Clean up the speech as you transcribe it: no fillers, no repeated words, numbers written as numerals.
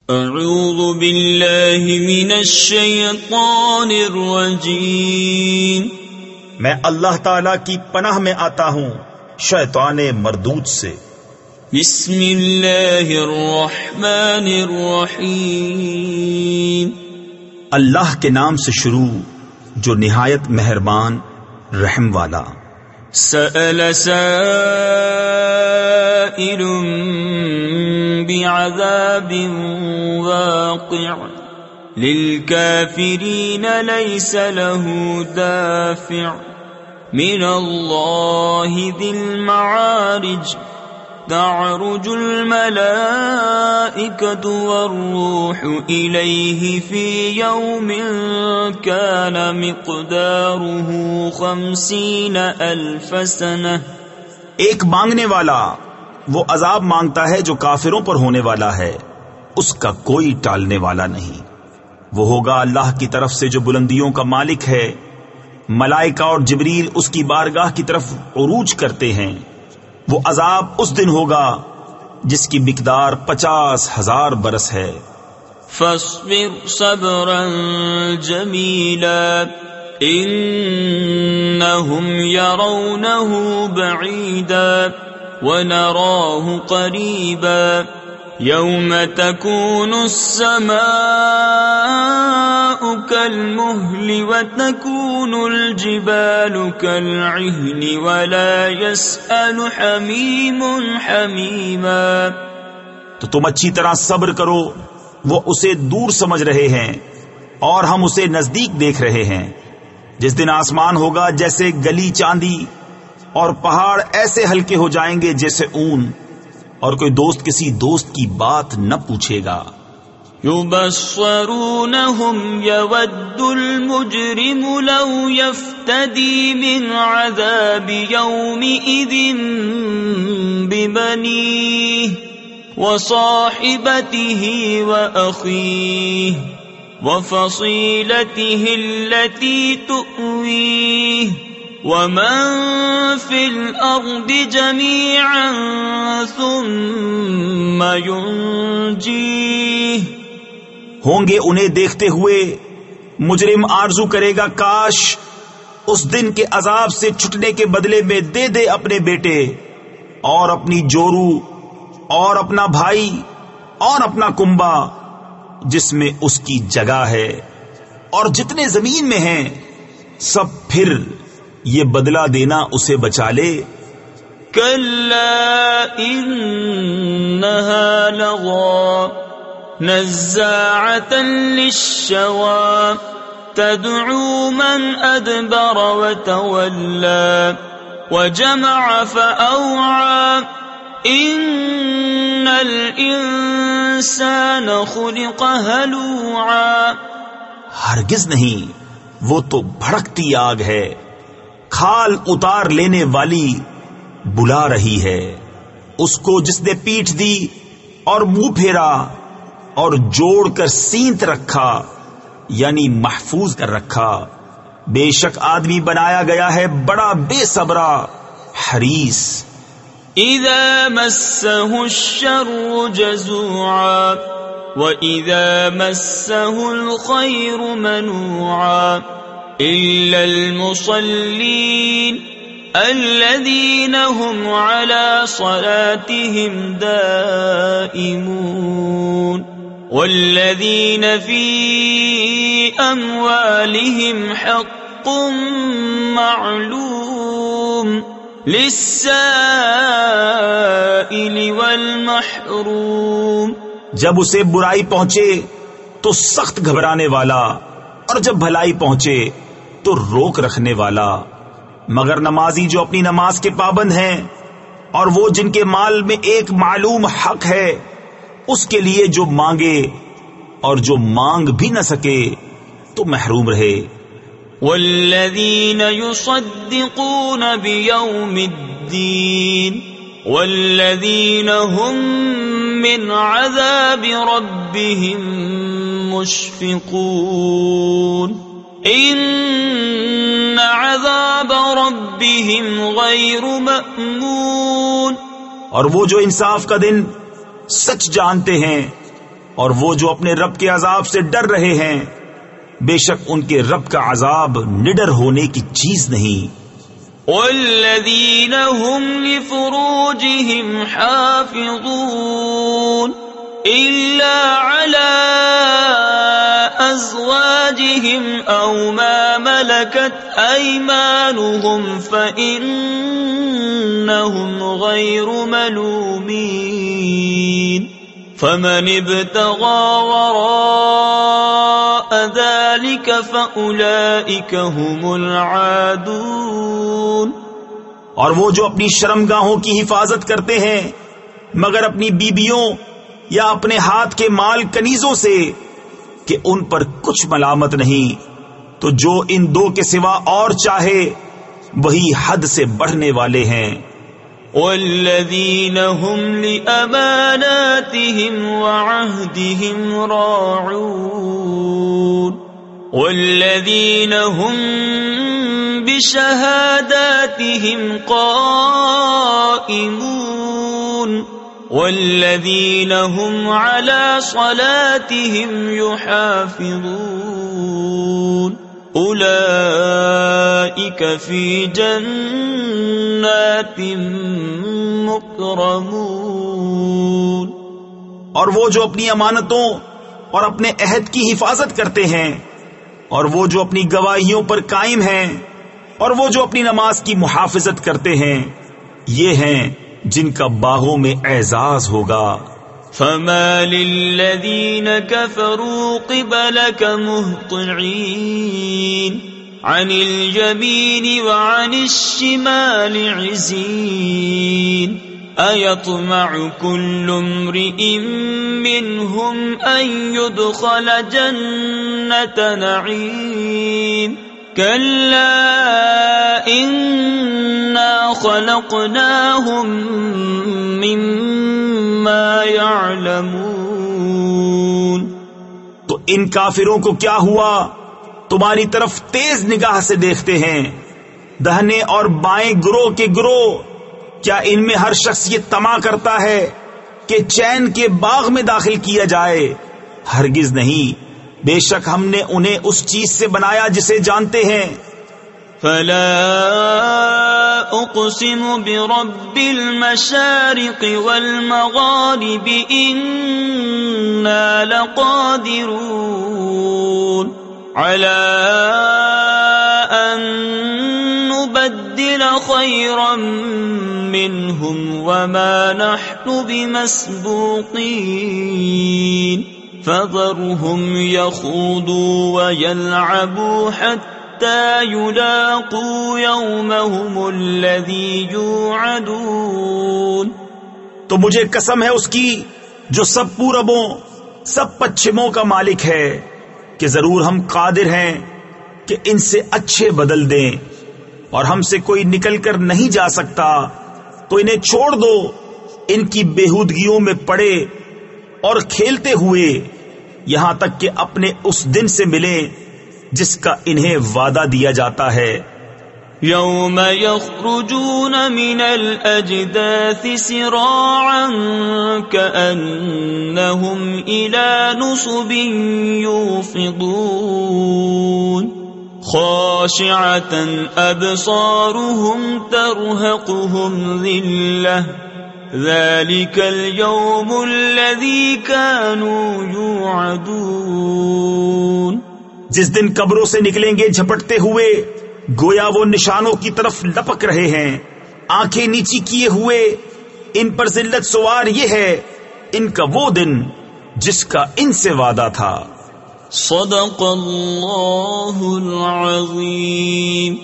اعوذ باللہ من الشیطان الرجیم، میں اللہ تعالی کی پناہ میں آتا ہوں شیطان مردود سے۔ بسم اللہ الرحمن الرحیم، اللہ کے نام سے شروع جو نہایت مہربان رحم والا۔ سأل سائل بعذاب واقع للكافرين ليس له دافع من الله ذي المعارج تعرج الملائكة والروح إليه في يوم كان مقداره 50,000 سنة۔ ایک مانگنے والا وہ عذاب مانگتا ہے جو کافروں پر ہونے والا ہے، اس کا کوئی ٹالنے والا نہیں۔ وہ ہوگا اللہ کی طرف سے جو بلندیوں کا مالک ہے، ملائکہ اور جبریل اس کی بارگاہ کی طرف عروج کرتے ہیں۔ وہ عذاب اس دن ہوگا جس کی مقدار 50,000 برس ہے۔ فاصبر صبرا جمیلا انہم یرونہ بعیدا ونراہ قریبا یوم تکون السماء کالمہل وتکون الجبال کالعہن ولا یسأل حمیم حمیما۔ تو تم اچھی طرح صبر کرو، وہ اسے دور سمجھ رہے ہیں اور ہم اسے نزدیک دیکھ رہے ہیں۔ جس دن آسمان ہوگا جیسے گلی چاندی اور پہاڑ ایسے ہلکے ہو جائیں گے جیسے اون، اور کوئی دوست کسی دوست کی بات نہ پوچھے گا۔ یبصرونہم یود المجرم لو یفتدی من عذاب یومئذ ببنیہ وصاحبته وأخيه وفصيلته التي تؤويه ومن في الأرض جميعا ثم ينجيه۔ ہوں گے انہیں دیکھتے ہوئے مجرم آرزو کرے گا کاش اس دن کے عذاب سے چھٹنے کے بدلے میں دے دے اپنے بیٹے اور اپنی جورو اور اپنا بھائی اور اپنا کنبا جس میں اس کی جگہ ہے، اور جتنے زمین میں ہیں سب، پھر یہ بدلہ دینا اسے بچا لے۔ کلا انہا لظی نزاعۃ للشوی تدعو من ادبر وتولی وجمع فأوعى ان الانسان خلق ہلوعا۔ ہرگز نہیں، وہ تو بھڑکتی آگ ہے، کھال اتار لینے والی بلا رہی ہے اس کو جس نے پیٹھ دی اور منہ پھیرا اور جوڑ کر سینت رکھا، یعنی محفوظ کر رکھا۔ بے شک آدمی بنایا گیا ہے بڑا بے صبرا حریص۔ اذا مسه الشر جزوعا واذا مسه الخير منوعا الا المصلين الذين هم على صلاتهم دائمون والذين في اموالهم حق معلوم للسائل والمحروم۔ جب اسے برائی پہنچے تو سخت گھبرانے والا، اور جب بھلائی پہنچے تو روک رکھنے والا، مگر نمازی جو اپنی نماز کے پابند ہیں، اور وہ جن کے مال میں ایک معلوم حق ہے، اس کے لیے جو مانگے اور جو مانگ بھی نہ سکے تو محروم رہے۔ والذین یصدقون بیوم الدین والذین هم من عذاب ربهم مشفقون ان عذاب ربهم غیر مأمون۔ اور وہ جو انصاف کا دن سچ جانتے ہیں اور وہ جو اپنے رب کے عذاب سے ڈر رہے ہیں، بے شک ان کے رب کا عذاب نڈر ہونے کی چیز نہیں۔ والذین هم لفروجهم حافظون إلا على أزواجهم أو ما ملكت أيمانهم فإنهم غير ملومين فمن ابتغى وراء ذلك فأولئك هم العادون۔ اور وہ جو اپنی شرمگاہوں کی حفاظت کرتے ہیں مگر اپنی بیبیوں یا اپنے ہاتھ کے مال کنیزوں سے کہ ان پر کچھ ملامت نہیں، تو جو ان دو کے سوا اور چاہے وہی حد سے بڑھنے والے ہیں۔ والذین هم لأماناتهم وعهدهم راعون والذین هم بشهاداتهم قائمون والذین هم على صلاتهم يحافظون اولئک فی جنات مکرمون۔ اور وہ جو اپنی امانتوں اور اپنے عہد کی حفاظت کرتے ہیں، اور وہ جو اپنی گواہیوں پر قائم ہیں، اور وہ جو اپنی نماز کی محافظت کرتے ہیں، یہ ہیں جن کا باغوں میں اعزاز ہوگا۔ فما للذین کفروا قبلک مہطعین عن الیمین وعن الشمال عزین ایطمع کل امرئ منہم ان يدخل جنت نعیم کلا انا خلقناہم مما یعلمون۔ تو ان کافروں کو کیا ہوا؟ تمہاری طرف تیز نگاہ سے دیکھتے ہیں، دہنے اور بائیں گروہ کے گروہ۔ کیا ان میں ہر شخص یہ طمع کرتا ہے کہ چین کے باغ میں داخل کیا جائے؟ ہرگز نہیں، بے شک ہم نے انہیں اس چیز سے بنایا جسے جانتے ہیں۔ فلا اقسم برب المشارق والمغارب انا لقادرون على ان نبدل خيرا منهم وما نحن بمسبوقين فذرهم يخوضوا ويلعبوا حتى يلاقوا يومهم الذي يوعدون۔ تو مجھے قسم ہے اس کی جو سب پوربوں سب پچھموں کا مالک ہے کہ ضرور ہم قادر ہیں کہ ان سے اچھے بدل دیں، اور ہم سے کوئی نکل کر نہیں جا سکتا، تو انہیں چھوڑ دو ان کی بےہودگیوں میں پڑے اور کھیلتے ہوئے یہاں تک کہ اپنے اس دن سے ملیں جس کا انہیں وعدہ دیا جاتا ہے۔ یوم یخرجون من الاجداث سراعا کأنہم الى نصب یوفضون خاشعة ابصارهم ترهقهم ذلة ذلك اليوم الذي كانوا يوعدون۔ جس دن قبروں سے نکلیں گے جھپٹتے ہوئے، گویا وہ نشانوں کی طرف لپک رہے ہیں، آنکھیں نیچی کیے ہوئے، ان پر ذلت سوار یہ ہے ان کا وہ دن جس کا ان سے وعدہ تھا۔ صدق اللہ العظیم۔